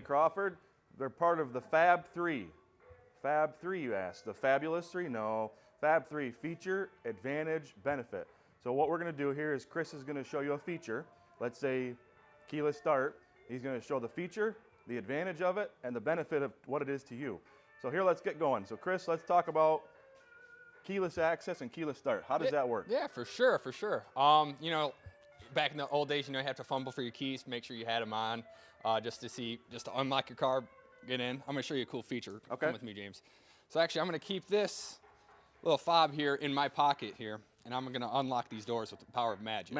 Crawford. They're part of the Fab 3. Fab 3, you asked. The Fabulous 3? No. Fab 3, feature, advantage, benefit. So what we're going to do here is Chris is going to show you a feature. Let's say keyless start. He's going to show the feature, the advantage of it, and the benefit of what it is to you. So here, let's get going. So Chris, let's talk about keyless access and keyless start. How does that work? Yeah, for sure, for sure. You know, back in the old days, you have to fumble for your keys, make sure you had them on, just to unlock your car, get in. I'm gonna show you a cool feature. Okay. Come with me, James. So actually, I'm gonna keep this little fob here in my pocket here, and I'm gonna unlock these doors with the power of magic.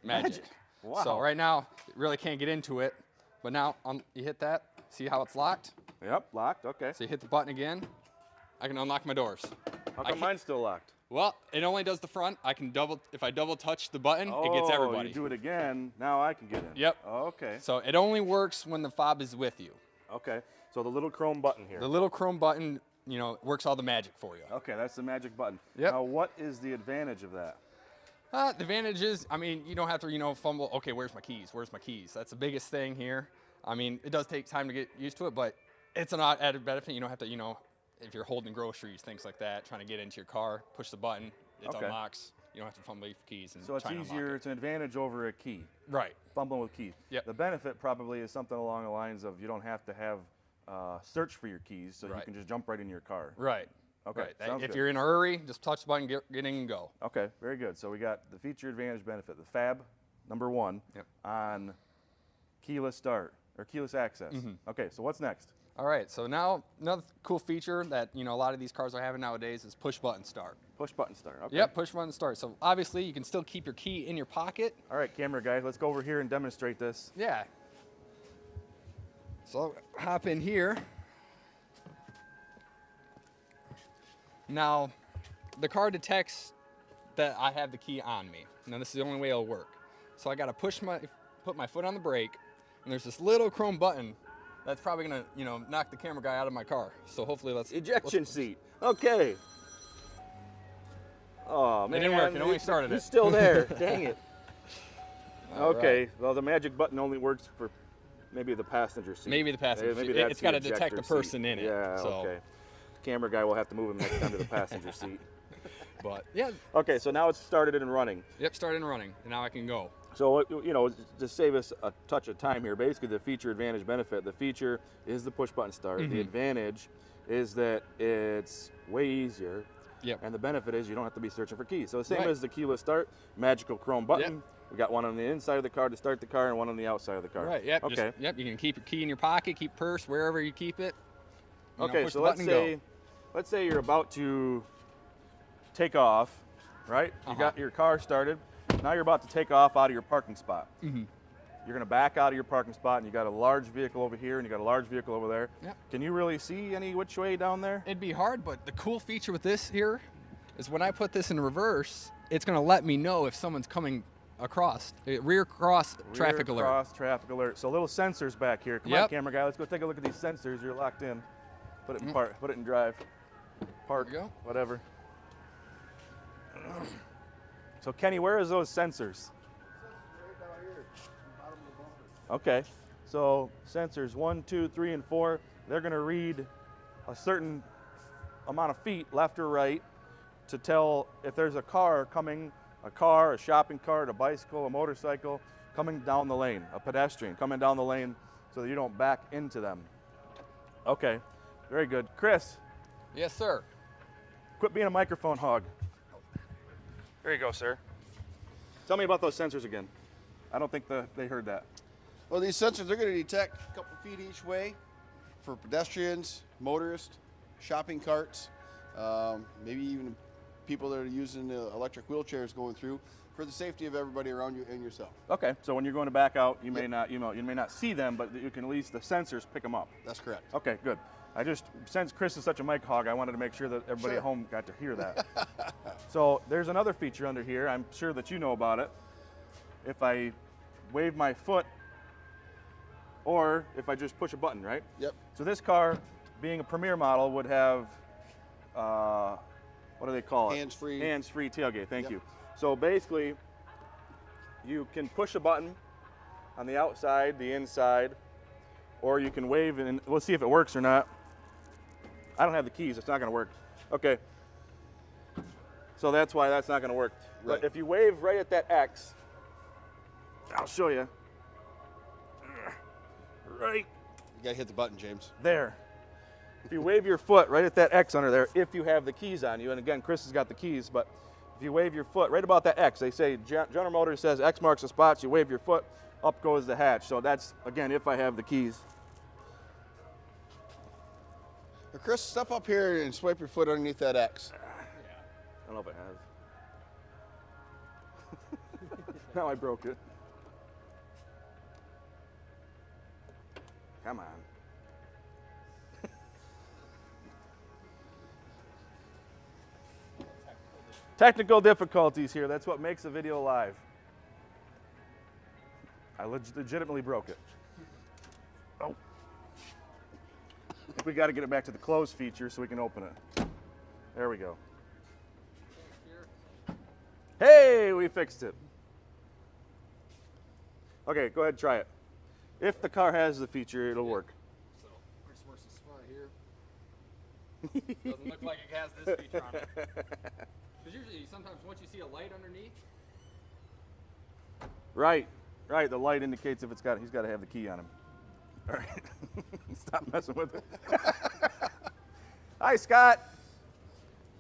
Magic. Wow. So right now, you really can't get into it, but now you hit that, see how it's locked? Yep, locked, okay. So you hit the button again, I can unlock my doors. How come mine's still locked? Well, it only does the front. If I double touch the button, it gets everybody. You do it again, now I can get in. Yep. Okay. So it only works when the fob is with you. Okay, so the little chrome button here. The little chrome button, works all the magic for you. Okay, that's the magic button. Yep. Now, what is the advantage of that? The advantage is, you don't have to, fumble, okay, where's my keys? Where's my keys? That's the biggest thing here. It does take time to get used to it, but it's an added benefit. You don't have to, if you're holding groceries, things like that, trying to get into your car, push the button, it unlocks. You don't have to fumble for keys. And so it's easier, it's an advantage over a key. Right. Fumbling with keys. Yep. The benefit probably is something along the lines of you don't have to have search for your keys, so you can just jump right in your car. Right. Okay. Right. Sounds if good. you're in a hurry, just touch the button, get in and go. Okay, very good. So we got the feature, advantage, benefit, the Fab, number 1, on keyless start, or keyless access. Okay, so what's next? All right, so now another cool feature that a lot of these cars are having nowadays is push button start. Push button start, okay. Yep, push button start. So obviously you can still keep your key in your pocket. All right, camera guy, let's go over here and demonstrate this. Yeah. So hop in here. Now, the car detects that I have the key on me. Now this is the only way it'll work. So I gotta put my foot on the brake, and there's this little chrome button that's probably gonna, knock the camera guy out of my car. So hopefully Ejection seat, okay. Oh man, it didn't work, it only started He's still there, dang it. Okay, right. well the magic button only works for maybe the passenger seat. Maybe the passenger seat. That's It's got to the detect the ejector person seat. in it. Yeah, so. okay. Camera guy will have to move him next time to the passenger seat. But yeah. Okay, so now it's started and running. Yep, started and running, and now I can go. So, to save us a touch of time here, basically the feature, advantage, benefit. The feature is the push button start. The advantage is that it's way easier. Yep. And the benefit is you don't have to be searching for keys. So the same as the keyless start, magical chrome button. Yep. We got one on the inside of the car to start the car and one on the outside of the car. Right, yep. Okay. You can keep your key in your pocket, keep purse, wherever you keep it. Okay, push so the button and go. let's say you're about to take off, right? You got your car started. Now you're about to take off out of your parking spot. You're going to back out of your parking spot, and you got a large vehicle over here, and you got a large vehicle over there. Yep. Can you really see any which way down there? It'd be hard, but the cool feature with this here is when I put this in reverse, it's going to let me know if someone's coming across. Rear cross traffic alert. Cross traffic alert. So little sensors back here. Come on, camera guy. Let's go take a look at these sensors. You're locked in. Put it in park. Put it in drive. Park. There we go. Whatever. So Kenny, where is those sensors? Okay. So sensors 1, 2, 3, and 4. They're going to read a certain amount of feet, left or right, to tell if there's a car coming. A car, a shopping cart, a bicycle, a motorcycle coming down the lane, a pedestrian coming down the lane so that you don't back into them. Okay, very good. Chris. Yes, sir. Quit being a microphone hog. There you go, sir. Tell me about those sensors again. I don't think they heard that. Well, these sensors, they're going to detect a couple feet each way for pedestrians, motorists, shopping carts, maybe even people that are using electric wheelchairs going through, for the safety of everybody around you and yourself. Okay, so when you're going to back out, you may not, you may not see them, but you can at least the sensors pick them up. That's correct. Okay, good. Since Chris is such a mic hog, I wanted to make sure that everybody at home got to hear that. So there's another feature under here. I'm sure that you know about it. If I wave my foot, or if I just push a button, right? Yep. So this car, being a Premier model, would have what do they call it? Hands-free. Hands-free tailgate, thank Yep. you. So basically, you can push a button on the outside, the inside, or you can wave and we'll see if it works or not. I don't have the keys, it's not gonna work. Okay. So that's why that's not gonna work. Right. But if you wave right at that X, I'll show you. Right You gotta hit the button, James. there. If you wave your foot right at that X under there, if you have the keys on you, and again, Chris has got the keys, but if you wave your foot right about that X, they say General Motors says X marks the spot, you wave your foot, up goes the hatch. So that's, again, if I have the keys. Now, Chris, step up here and swipe your foot underneath that X. I don't know if it has. Now I broke it. Come on. Technical difficulties here. That's what makes a video live. I legitimately broke it. Oh. I think we got to get it back to the close feature so we can open it. There we go. Hey, we fixed it. Okay, go ahead and try it. If the car has the feature, it'll work. So, where's the spot here? Doesn't look like it has this feature on it. Because usually, sometimes once you see a light underneath. Right, right. The light indicates if he's got to have the key on him. All right, stop messing with it. Hi, Scott.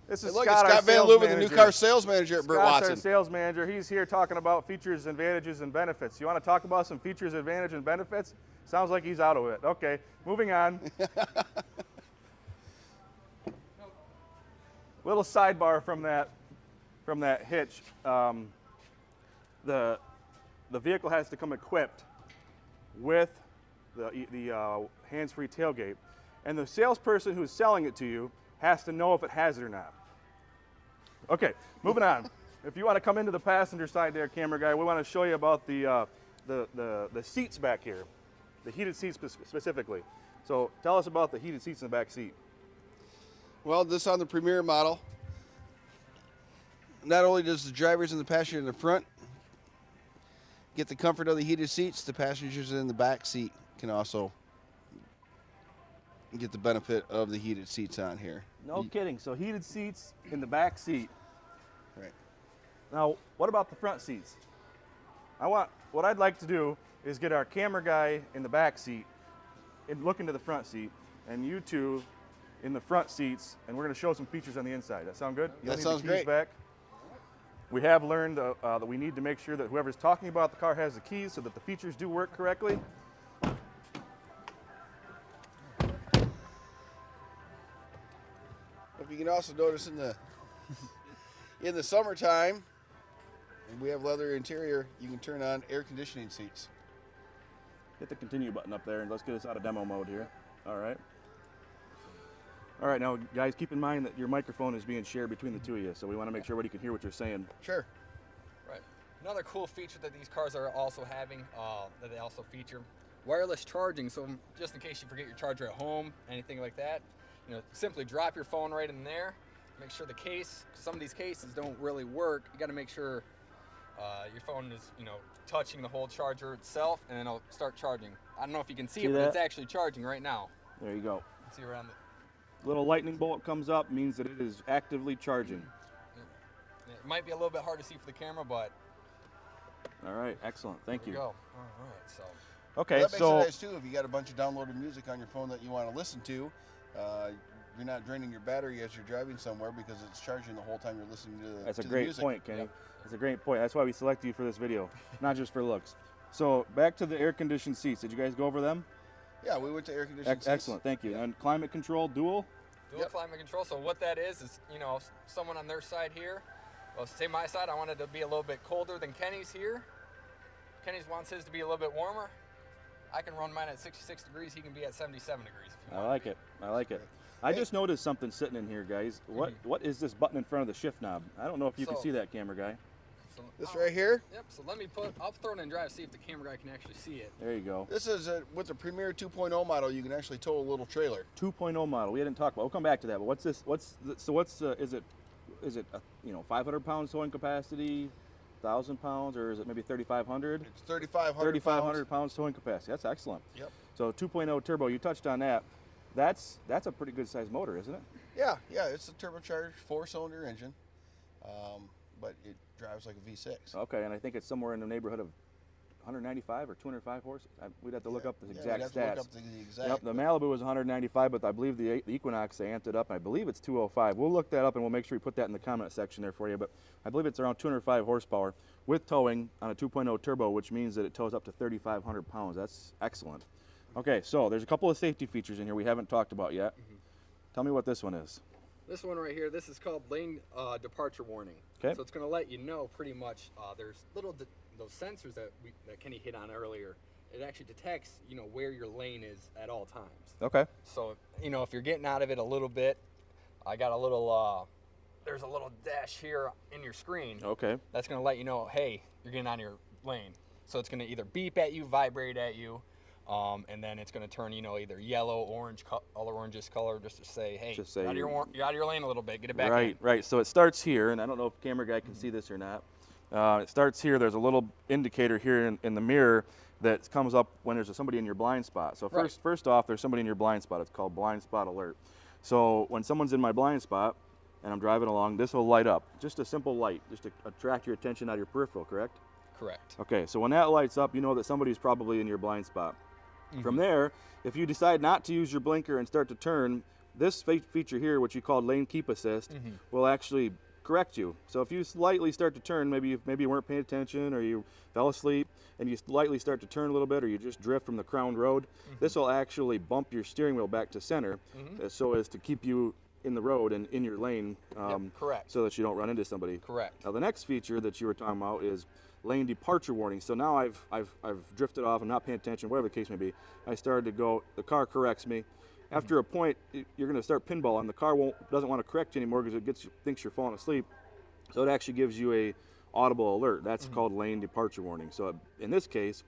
This is Hey, look, Scott, it's our Scott Van sales Leuven, the new manager. car sales manager at Burt Scott's our Watson. sales manager. He's here talking about features, advantages, and benefits. You want to talk about some features, advantages, and benefits? Sounds like he's out of it. Okay, moving on. Little sidebar from that hitch. The vehicle has to come equipped with the hands-free tailgate, and the salesperson who's selling it to you has to know if it has it or not. Okay, moving on. If you want to come into the passenger side there, camera guy, we want to show you about the seats back here, the heated seats specifically. So tell us about the heated seats in the back seat. Well, this on the Premier model. Not only does the drivers and the passenger in the front get the comfort of the heated seats, the passengers in the back seat can also get the benefit of the heated seats on here. No kidding. So heated seats in the back seat. Right. Now, what about the front seats? What I'd like to do is get our camera guy in the back seat and look into the front seat, and you two in the front seats, and we're going to show some features on the inside. That sound good? That need sounds the keys great. Back. We have learned that we need to make sure that whoever's talking about the car has the keys so that the features do work correctly. If you can also notice in the summertime, and we have leather interior, you can turn on air conditioning seats. Hit the continue button up there, and let's get us out of demo mode here. All right. All right, now, guys, keep in mind that your microphone is being shared between the two of you, so we want to make sure everybody can hear what you're saying. Sure. Right. Another cool feature that these cars are also having, that they also feature, wireless charging. So just in case you forget your charger at home, anything like that, simply drop your phone right in there. Make sure the case, 'cause some of these cases don't really work. You got to make sure your phone is, touching the whole charger itself, and then it'll start charging. I don't know if you can see it, but that? it's actually charging right now. There you go. See around the. Little lightning bolt comes up, means that it is actively charging. It might be a little bit hard to see for the camera, but All right, excellent. Thank there you. we go. All right, so. Okay, Well, that makes so it nice too if you got a bunch of downloaded music on your phone that you want to listen to. You're not draining your battery as you're driving somewhere because it's charging the whole time you're listening to the that's a to the great music. point, Kenny. Yep. That's a great point. That's why we selected you for this video, not just for looks. So back to the air-conditioned seats. Did you guys go over them? Yeah, we went to air conditioning seats. Excellent, thank you. And climate control, dual? Dual climate control. So what that is, someone on their side here. Well, say my side, I wanted to be a little bit colder than Kenny's here. Kenny's wants his to be a little bit warmer. I can run mine at 66 degrees. He can be at 77 degrees. If you I want. like it. I like it. I just noticed something sitting in here, guys. What is this button in front of the shift knob? I don't know if you can So- see that, camera guy. So, This right here, Yep. So I'll throw it in drive, see if the camera guy can actually see it. There you go. this is with the Premier 2.0 model. You can actually tow a little trailer. 2.0 model. We didn't talk about. We'll come back to that. But what's this? Is it 500 pounds towing capacity, 1,000 pounds, or is it maybe 3,500? It's 3,500 3,500 pounds towing capacity. That's excellent. Yep. So 2.0 turbo, you touched on that. That's a pretty good sized motor, isn't it? Yeah, it's a turbocharged 4-cylinder engine, but it drives like a V6. Okay, and I think it's somewhere in the neighborhood of 195 or 205 horses. We'd have to look up the exact we'd have stats. to look up the exact. Yep, the Malibu was 195, but I believe the Equinox, they amped it up. I believe it's 205. We'll look that up and we'll make sure we put that in the comment section there for you. But I believe it's around 205 horsepower with towing on a 2.0 turbo, which means that it tows up to 3,500 pounds. That's excellent. Okay, so there's a couple of safety features in here we haven't talked about yet. Tell me what this one is. This one right here, this is called lane departure warning. Okay. So it's going to let you know pretty much. There's those sensors that Kenny hit on earlier. It actually detects, where your lane is at all times. Okay. So, if you're getting out of it a little bit, I got a little, there's a little dash here in your screen. Okay. That's going to let you know, hey, you're getting out of your lane. So it's going to either beep at you, vibrate at you, and then it's going to turn, either yellow, orange, orangish color, just to say, hey, you're out of your lane a little bit, get it back in. Right. So it starts here, and I don't know if the camera guy can see this or not. It starts here. There's a little indicator here in the mirror that comes up when there's somebody in your blind spot. So first off, there's somebody in your blind spot. It's called blind spot alert. So when someone's in my blind spot and I'm driving along, this will light up. Just a simple light, just to attract your attention out of your peripheral, correct? Correct. Okay, so when that lights up, you know that somebody's probably in your blind spot. From there, if you decide not to use your blinker and start to turn, this feature here, which you called lane keep assist, will actually correct you. So if you slightly start to turn, maybe you weren't paying attention or you fell asleep and you slightly start to turn a little bit or you just drift from the crowned road, this will actually bump your steering wheel back to center so as to keep you in the road and in your lane, correct. so that you don't run into somebody. Correct. Now the next feature that you were talking about is lane departure warning. So now I've drifted off, I'm not paying attention, whatever the case may be. I started to go, the car corrects me. After a point, you're going to start pinballing. The car doesn't want to correct you anymore because it thinks you're falling asleep. So it actually gives you a audible alert. That's called lane departure warning. So in this case,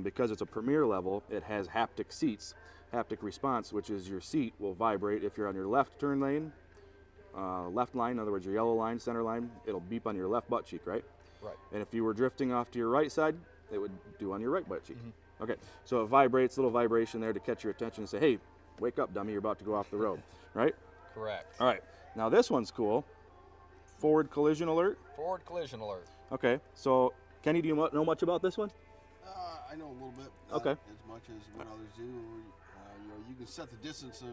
because it's a premier level, it has haptic seats, haptic response, which is your seat will vibrate if you're on your left turn lane, left line, in other words, your yellow line, center line, it'll beep on your left butt cheek, right? Right. And if you were drifting off to your right side, it would do on your right butt cheek. Okay, so it vibrates, little vibration there to catch your attention and say, hey, wake up, dummy, you're about to go off the road, right? Correct. All right, now this one's cool. Forward collision alert. Forward collision alert. Okay, so Kenny, do you know much about this one? I know a little bit. Okay. Not as much as what others do. You can set the distance of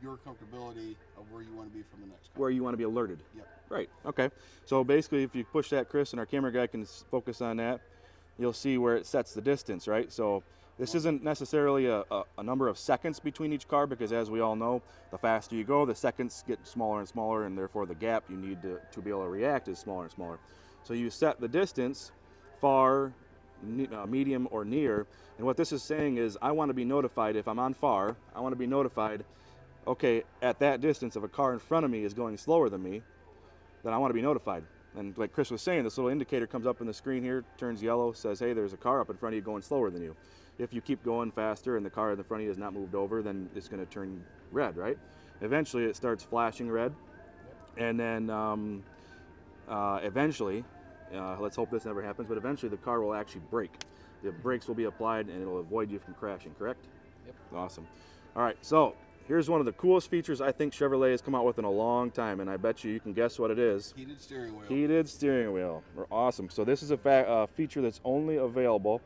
your comfortability of where you want to be from the next car. Where you want to be alerted. Yep. Right, okay. So basically, if you push that, Chris, and our camera guy can focus on that, you'll see where it sets the distance, right? So this isn't necessarily a number of seconds between each car because, as we all know, the faster you go, the seconds get smaller and smaller, and therefore the gap you need to be able to react is smaller and smaller. So you set the distance far, medium, or near, and what this is saying is I want to be notified if I'm on far, I want to be notified, okay, at that distance, if a car in front of me is going slower than me, then I want to be notified. And like Chris was saying, this little indicator comes up on the screen here, turns yellow, says, hey, there's a car up in front of you going slower than you. If you keep going faster and the car in the front of you has not moved over, then it's going to turn red, right? Eventually it starts flashing red, and then eventually, let's hope this never happens, but eventually the car will actually brake. The brakes will be applied and it'll avoid you from crashing, correct? Yep. Awesome. All right, so here's one of the coolest features I think Chevrolet has come out with in a long time, and I bet you can guess what it is. Heated steering wheel. Heated steering wheel. Awesome. So this is a feature that's only available,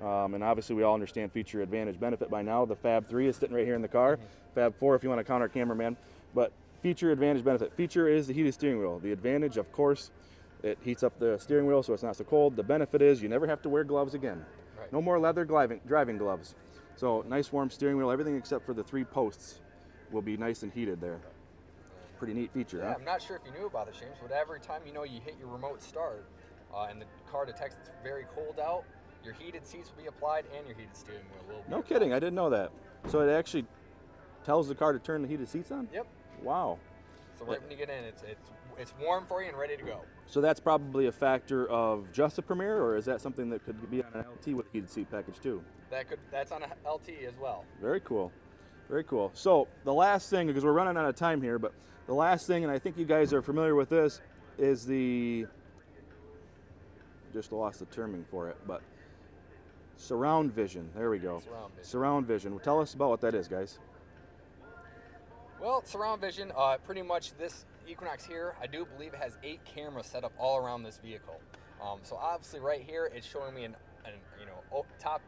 and obviously we all understand feature advantage benefit by now. The Fab 3 is sitting right here in the car. Fab 4 if you want to count our cameraman. But feature advantage benefit. Feature is the heated steering wheel. The advantage, of course, it heats up the steering wheel so it's not so cold. The benefit is you never have to wear gloves again. Right. No more leather driving gloves. So nice warm steering wheel. Everything except for the 3 posts will be nice and heated there. Pretty neat feature, Yeah, huh? I'm not sure if you knew about this, James, but every time you hit your remote start and the car detects it's very cold out, your heated seats will be applied and your heated steering wheel will be No applied. kidding, I didn't know that. So it actually tells the car to turn the heated seats on? Yep. Wow. So right when you get in, it's warm for you and ready to go. So that's probably a factor of just a Premier, or is that something that could be on an LT with a heated seat package too? That's on a LT as well. Very cool. Very cool. So the last thing, because we're running out of time here, but the last thing, and I think you guys are familiar with this, is just lost the terming for it, but Surround vision. There we go. Surround vision. Surround vision. Tell us about what that is, guys. Well, surround vision, pretty much this Equinox here, I do believe it has 8 cameras set up all around this vehicle. So obviously right here, it's showing me an top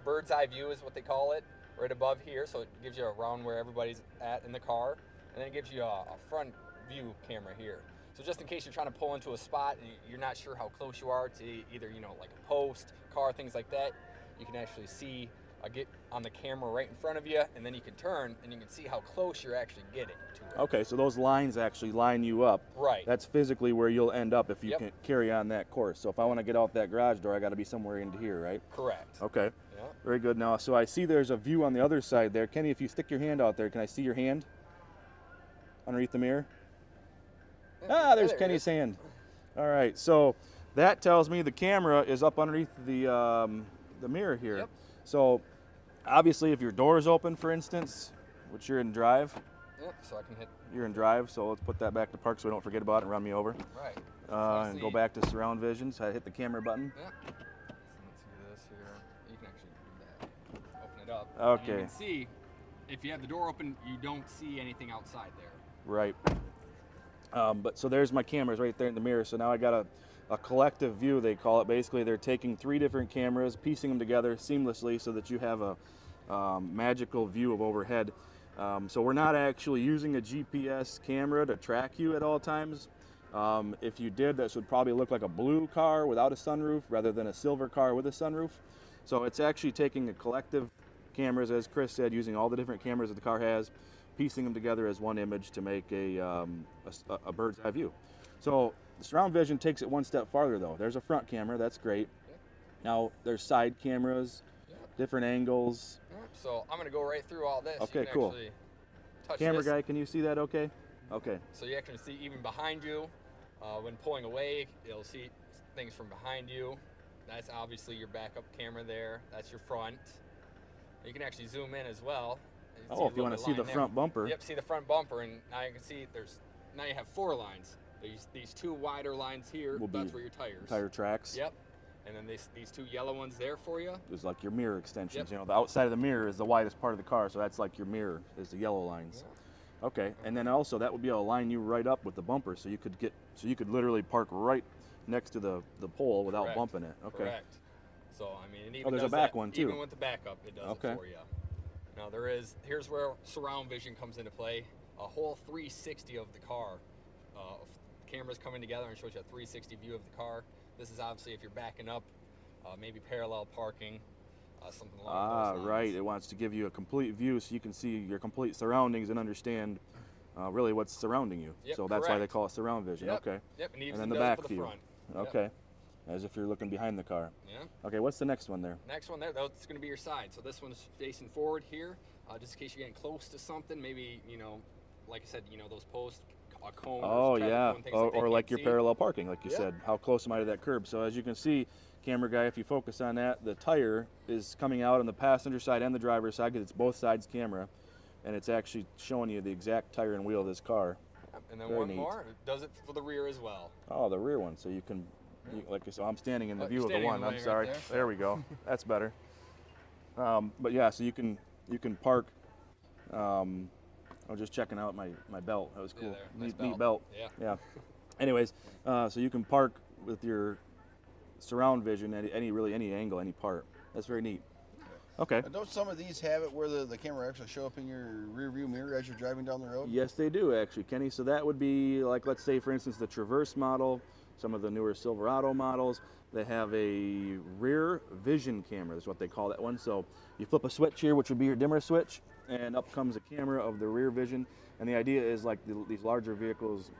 bird's eye view is what they call it, right above here. So it gives you around where everybody's at in the car, and then it gives you a front view camera here. So just in case you're trying to pull into a spot and you're not sure how close you are to either, like a post, car, things like that, you can actually see, get on the camera right in front of you, and then you can turn and you can see how close you're actually getting to it. Okay, so those lines actually line you up. Right. That's physically where you'll end up if you Yep. can carry on that course. So if I want to get out that garage door, I got to be somewhere into here, right? Correct. Okay. Yeah. Very good. Now, so I see there's a view on the other side there. Kenny, if you stick your hand out there, can I see your hand underneath the mirror? Ah, there's there it Kenny's is. hand. All right, so that tells me the camera is up underneath the mirror here. Yep. So obviously, if your door is open, for instance, which you're in drive, Yep, so I can hit, you're in drive. So let's put that back to park so we don't forget about it and run me over. right. And go back to surround vision. So I hit the camera button. Yeah. So let's do this here. You can actually do that. Open it up. Okay. And you can see, if you have the door open, you don't see anything outside there. Right. But so there's my cameras right there in the mirror. So now I got a collective view, they call it. Basically, they're taking 3 different cameras, piecing them together seamlessly so that you have a magical view of overhead. So we're not actually using a GPS camera to track you at all times. If you did, this would probably look like a blue car without a sunroof rather than a silver car with a sunroof. So it's actually taking a collective cameras, as Chris said, using all the different cameras that the car has, piecing them together as one image to make a bird's eye view. So the surround vision takes it one step farther though. There's a front camera, that's great. Yep. Now there's side cameras, Yep. different angles. Yep. So I'm going to go right through all this. Okay, You can cool. actually touch Camera this. guy, can you see that okay? Okay. So you can see even behind you. When pulling away, you'll see things from behind you. That's obviously your backup camera there. That's your front. You can actually zoom in as well. and see Oh, a if you little want bit to see line the there. front bumper. Yep, see the front bumper, and now you can see now you have 4 lines. These 2 wider lines here, Will be that's where your tires. Tire tracks. Yep. And then these 2 yellow ones there for you. Is like your mirror extensions. Yep. You know, the outside of the mirror is the widest part of the car, so that's like your mirror is the yellow lines. Okay, and then also that would be able to line you right up with the bumper, so you could literally park right next to the pole without Correct. bumping it. Okay. Correct. So I mean, it even there's a does back that, one, too. Even with the backup, it does Okay. it for you. Now here's where surround vision comes into play. A whole 360 of the car. Cameras coming together and shows you a 360 view of the car. This is obviously if you're backing up, maybe parallel parking, something along those lines. Right. It wants to give you a complete view so you can see your complete surroundings and understand really what's surrounding you. Yep, So that's why they correct. call it surround vision. Yep. Okay. Yep, and, And then the does it back for the view. front. Yep. Okay. As if you're looking behind the car. Yeah. Okay, what's the next one there? Next one there, that's going to be your side. So this one's facing forward here, just in case you're getting close to something. Maybe, like I said, those posts, a cone. Oh traffic yeah, cone, things that they or like can't your see. parallel parking, like you Yep. said. How close am I to that curb? So as you can see, camera guy, if you focus on that, the tire is coming out on the passenger side and the driver's side because it's both sides camera, and it's actually showing you the exact tire and wheel of this car. Yep, and then Very one neat. more, it does it for the rear as well. Oh, the rear one, so you can, so I'm standing in the Oh, view you're of the standing one. in the I'm way right sorry. there. There we go. That's better. But yeah, so you can park. I was just checking out my belt. That was Yeah, cool. there. Nice Neat belt. Yeah. Yeah. Anyways, so you can park with your surround vision at any angle, any part. That's very neat. Okay. And don't some of these have it where the camera actually show up in your rear view mirror as you're driving down the road? Yes, they do actually, Kenny. So that would be like, let's say, for instance, the Traverse model, some of the newer Silverado models. They have a rear vision camera, is what they call that one. So you flip a switch here, which would be your dimmer switch, and up comes a camera of the rear vision. And the idea is like these larger vehicles,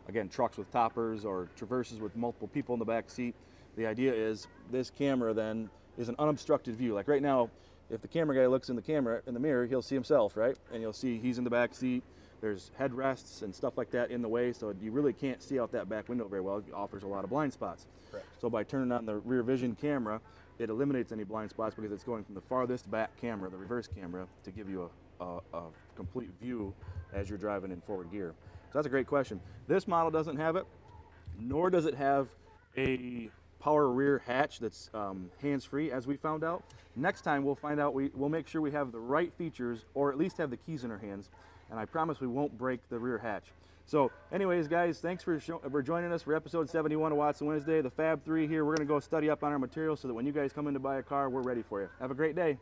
again, trucks with toppers or Traverses with multiple people in the back seat. The idea is this camera then is an unobstructed view. Like right now, if the camera guy looks in the mirror, he'll see himself, right? And you'll see he's in the back seat. There's headrests and stuff like that in the way, so you really can't see out that back window very well. It offers a lot of blind spots. Correct. So by turning on the rear vision camera, it eliminates any blind spots because it's going from the farthest back camera, the reverse camera, to give you a complete view as you're driving in forward gear. So that's a great question. This model doesn't have it, nor does it have a power rear hatch that's hands-free, as we found out. Next time we'll find out, we'll make sure we have the right features, or at least have the keys in our hands, and I promise we won't break the rear hatch. So anyways, guys, thanks for joining us for episode 71 of Watson Wednesday, the Fab 3 here. We're gonna go study up on our materials so that when you guys come in to buy a car, we're ready for you. Have a great day.